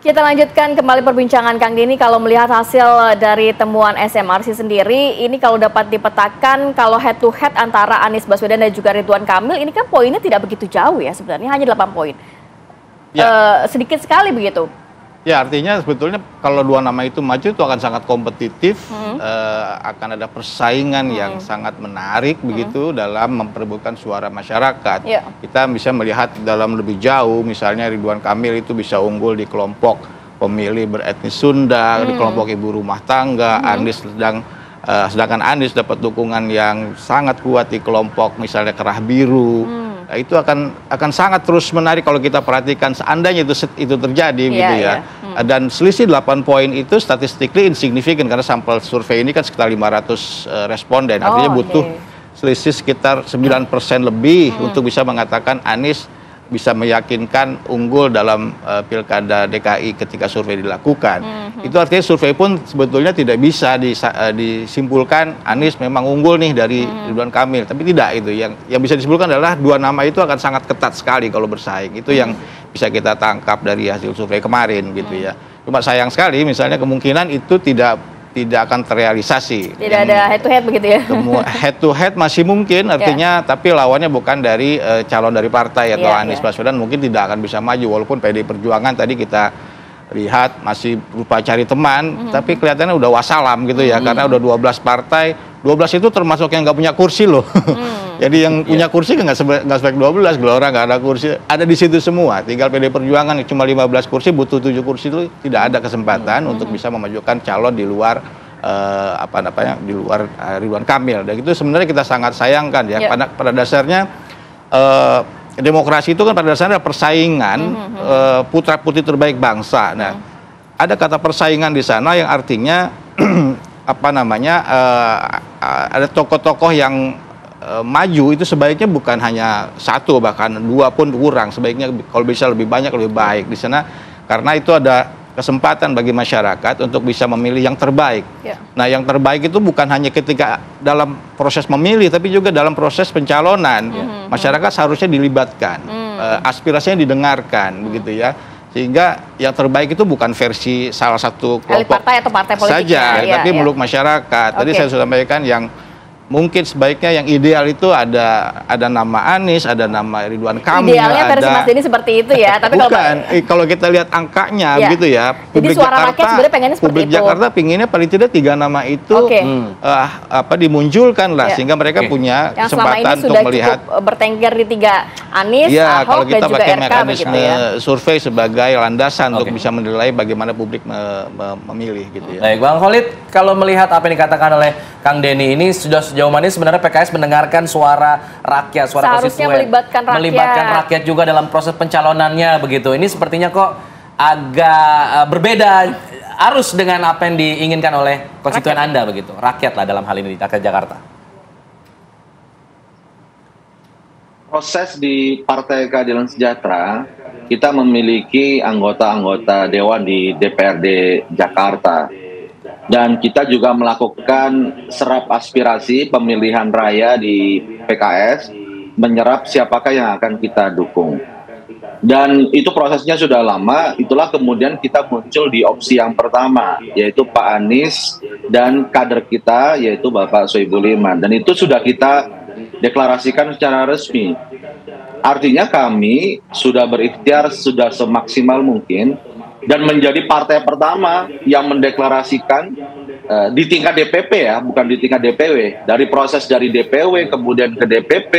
Kita lanjutkan kembali perbincangan Kang Denny. Kalau melihat hasil dari temuan SMRC sendiri, ini kalau dapat dipetakan, kalau head to head antara Anies Baswedan dan juga Ridwan Kamil, ini kan poinnya tidak begitu jauh ya sebenarnya, hanya 8 poin. Ya. Sedikit sekali begitu. Ya, artinya sebetulnya kalau dua nama itu maju itu akan sangat kompetitif, akan ada persaingan yang sangat menarik begitu dalam memperebutkan suara masyarakat. Ya. Kita bisa melihat dalam lebih jauh, misalnya Ridwan Kamil itu bisa unggul di kelompok pemilih beretnis Sunda, di kelompok ibu rumah tangga. Anies sedangkan Anies dapat dukungan yang sangat kuat di kelompok misalnya Kerah Biru. Nah, itu akan sangat terus menarik kalau kita perhatikan seandainya itu terjadi gitu ya. Dan selisih 8 poin itu statistically insignificant karena sampel survei ini kan sekitar 500 responden. Artinya butuh selisih sekitar 9% lebih untuk bisa mengatakan Anies bisa meyakinkan unggul dalam pilkada DKI ketika survei dilakukan. Itu artinya survei pun sebetulnya tidak bisa disimpulkan Anies memang unggul nih dari Ridwan Kamil, tapi tidak itu. Yang bisa disimpulkan adalah dua nama itu akan sangat ketat sekali kalau bersaing. Itu yang bisa kita tangkap dari hasil survei kemarin gitu ya. Cuma sayang sekali misalnya kemungkinan itu tidak akan terrealisasi. Tidak ada head to head begitu ya? Head to head masih mungkin, artinya tapi lawannya bukan dari calon dari partai atau Anies Baswedan mungkin tidak akan bisa maju, walaupun PDI Perjuangan tadi kita lihat masih berupa cari teman, tapi kelihatannya udah wassalam gitu ya, karena udah 12 partai, 12 itu termasuk yang nggak punya kursi loh. Jadi yang punya kursi kan nggak sebaik 12, Gelora nggak ada kursi, ada di situ semua. Tinggal PDI Perjuangan cuma 15 kursi, butuh 7 kursi itu tidak ada kesempatan untuk bisa memajukan calon di luar di luar Ridwan Kamil. Dan itu sebenarnya kita sangat sayangkan ya. Pada dasarnya demokrasi itu kan pada dasarnya persaingan putra-putri terbaik bangsa. Nah, ada kata persaingan di sana yang artinya ada tokoh-tokoh yang maju itu sebaiknya bukan hanya satu, bahkan dua pun kurang. Sebaiknya kalau bisa lebih banyak lebih baik di sana, karena itu ada kesempatan bagi masyarakat untuk bisa memilih yang terbaik. Nah, yang terbaik itu bukan hanya ketika dalam proses memilih, tapi juga dalam proses pencalonan. Masyarakat seharusnya dilibatkan, aspirasinya didengarkan, begitu ya. Sehingga yang terbaik itu bukan versi salah satu kelompok partai atau partai politik saja, tapi meluk masyarakat. Tadi saya sudah sampaikan yang mungkin sebaiknya yang ideal itu ada nama Anies, ada nama Ridwan Kamil. Idealnya versi Mas Denny seperti itu ya, tapi kalau kita lihat angkanya gitu ya. Jadi suara rakyat sebenarnya pengennya seperti itu. Publik Jakarta pinginnya paling tidak 3 nama itu dimunculkan lah, sehingga mereka punya yang kesempatan untuk melihat bertengger di 3 Anies, Ahok, kalau kita dan juga pakai RK mekanisme survei sebagai landasan untuk bisa menilai bagaimana publik memilih gitu ya. Baik, Bang Khalid, kalau melihat apa yang dikatakan oleh Kang Denny ini sejauh mana sebenarnya PKS mendengarkan suara rakyat, suara konstituen, melibatkan rakyat juga dalam proses pencalonannya begitu. Ini sepertinya kok agak berbeda arus dengan apa yang diinginkan oleh konstituen Anda begitu. Rakyat lah dalam hal ini di rakyat Jakarta. Proses di Partai Keadilan Sejahtera, kita memiliki anggota-anggota dewan di DPRD Jakarta. Dan kita juga melakukan serap aspirasi pemilihan raya di PKS, menyerap siapakah yang akan kita dukung. Dan itu prosesnya sudah lama, itulah kemudian kita muncul di opsi yang pertama, yaitu Pak Anies dan kader kita, yaitu Bapak Sohibul Iman. Dan itu sudah kita deklarasikan secara resmi. Artinya kami sudah berikhtiar, sudah semaksimal mungkin, dan menjadi partai pertama yang mendeklarasikan di tingkat DPP ya, bukan di tingkat DPW. Dari proses dari DPW kemudian ke DPP,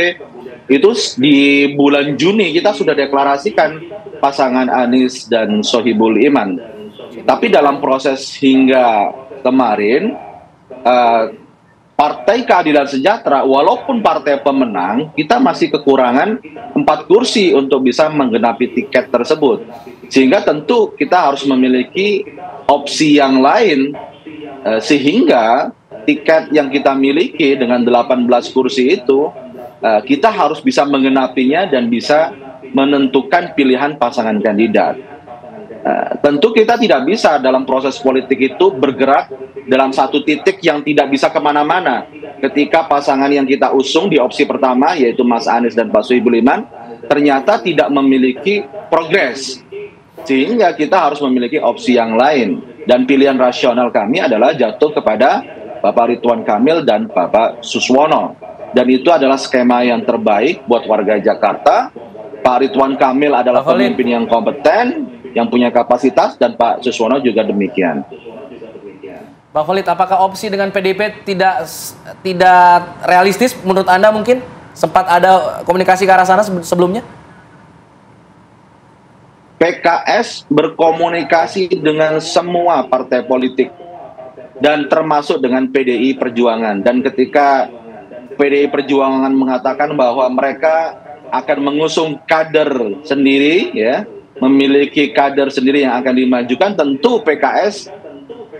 itu di bulan Juni kita sudah deklarasikan pasangan Anies dan Sohibul Iman. Tapi dalam proses hingga kemarin, Partai Keadilan Sejahtera, walaupun partai pemenang, kita masih kekurangan 4 kursi untuk bisa menggenapi tiket tersebut. Sehingga tentu kita harus memiliki opsi yang lain, sehingga tiket yang kita miliki dengan 18 kursi itu, kita harus bisa menggenapinya dan bisa menentukan pilihan pasangan kandidat. Tentu kita tidak bisa dalam proses politik itu bergerak dalam satu titik yang tidak bisa kemana-mana. Ketika pasangan yang kita usung di opsi pertama, yaitu Mas Anies dan Pak Sohibul Iman, ternyata tidak memiliki progres. Sehingga kita harus memiliki opsi yang lain. Dan pilihan rasional kami adalah jatuh kepada Bapak Ridwan Kamil dan Bapak Suswono. Dan itu adalah skema yang terbaik buat warga Jakarta. Pak Ridwan Kamil adalah pemimpin yang kompeten, yang punya kapasitas, dan Pak Suswono juga demikian. Bang Khalid, apakah opsi dengan PDIP tidak realistis menurut Anda mungkin? Sempat ada komunikasi ke arah sana sebelumnya? PKS berkomunikasi dengan semua partai politik dan termasuk dengan PDI Perjuangan. Dan ketika PDI Perjuangan mengatakan bahwa mereka akan mengusung kader sendiri, ya, memiliki kader sendiri yang akan dimajukan, tentu PKS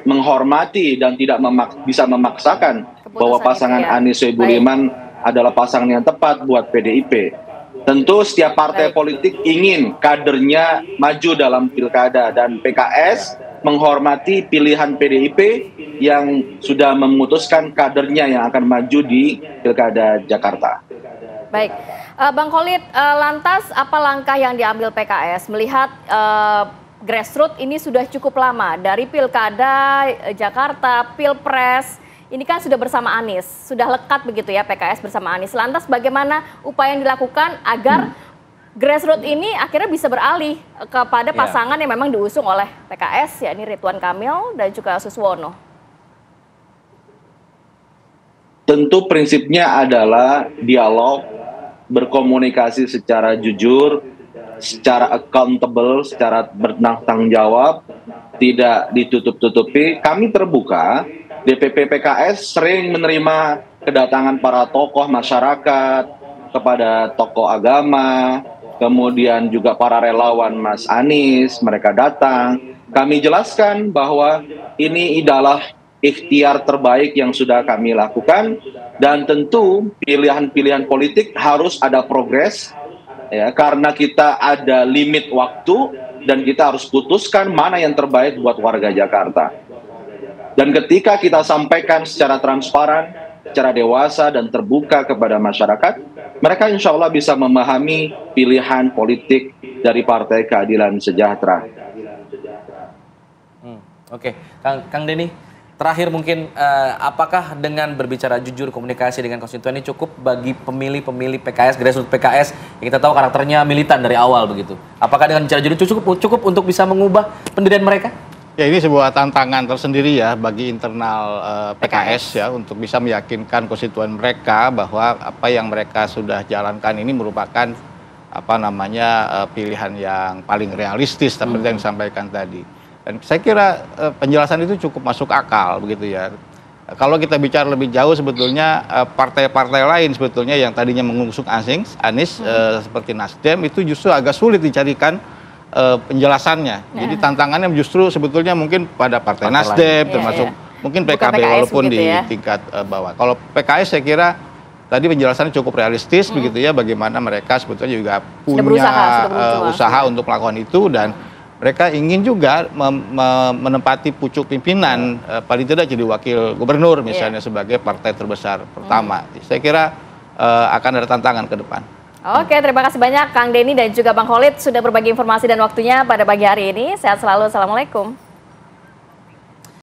menghormati dan tidak bisa memaksakan bahwa pasangan Anies Soebul-Iman adalah pasangan yang tepat buat PDIP. Tentu setiap partai politik ingin kadernya maju dalam pilkada, dan PKS menghormati pilihan PDIP yang sudah memutuskan kadernya yang akan maju di pilkada Jakarta. Baik, Bang Khalid, lantas apa langkah yang diambil PKS melihat grassroots ini sudah cukup lama dari pilkada Jakarta, Pilpres, ini kan sudah bersama Anies, sudah lekat begitu ya PKS bersama Anies. Lantas bagaimana upaya yang dilakukan agar grassroots ini akhirnya bisa beralih kepada pasangan yang memang diusung oleh PKS, yakni Ridwan Kamil dan juga Suswono? Tentu prinsipnya adalah dialog, berkomunikasi secara jujur, secara accountable, secara bertanggung jawab, tidak ditutup-tutupi. Kami terbuka. DPP PKS sering menerima kedatangan para tokoh masyarakat, kepada tokoh agama, kemudian juga para relawan Mas Anies, mereka datang. Kami jelaskan bahwa ini adalah ikhtiar terbaik yang sudah kami lakukan, dan tentu pilihan-pilihan politik harus ada progres, ya, karena kita ada limit waktu dan kita harus putuskan mana yang terbaik buat warga Jakarta. Dan ketika kita sampaikan secara transparan, secara dewasa dan terbuka kepada masyarakat, mereka insya Allah bisa memahami pilihan politik dari Partai Keadilan Sejahtera. Oke, Kang Denny, terakhir mungkin apakah dengan berbicara jujur, komunikasi dengan konstituen ini cukup bagi pemilih-pemilih PKS, grassroots PKS yang kita tahu karakternya militan dari awal begitu? Apakah dengan bicara jujur cukup untuk bisa mengubah pendirian mereka? Ya, ini sebuah tantangan tersendiri ya bagi internal PKS ya, untuk bisa meyakinkan konstituen mereka bahwa apa yang mereka sudah jalankan ini merupakan pilihan yang paling realistis seperti yang disampaikan tadi. Dan saya kira penjelasan itu cukup masuk akal begitu ya. Kalau kita bicara lebih jauh sebetulnya partai-partai lain sebetulnya yang tadinya mengusung Anies seperti Nasdem itu justru agak sulit dicarikan penjelasannya. Jadi tantangannya justru sebetulnya mungkin pada partai Nasdem, termasuk mungkin PKB walaupun di tingkat bawah. Kalau PKS saya kira tadi penjelasannya cukup realistis begitu ya, bagaimana mereka sebetulnya juga punya usaha untuk melakukan itu, dan mereka ingin juga menempati pucuk pimpinan, paling tidak jadi wakil gubernur misalnya sebagai partai terbesar pertama. Saya kira akan ada tantangan ke depan. Oke, terima kasih banyak Kang Denny dan juga Bang Khalid sudah berbagi informasi dan waktunya pada pagi hari ini. Sehat selalu, Assalamualaikum.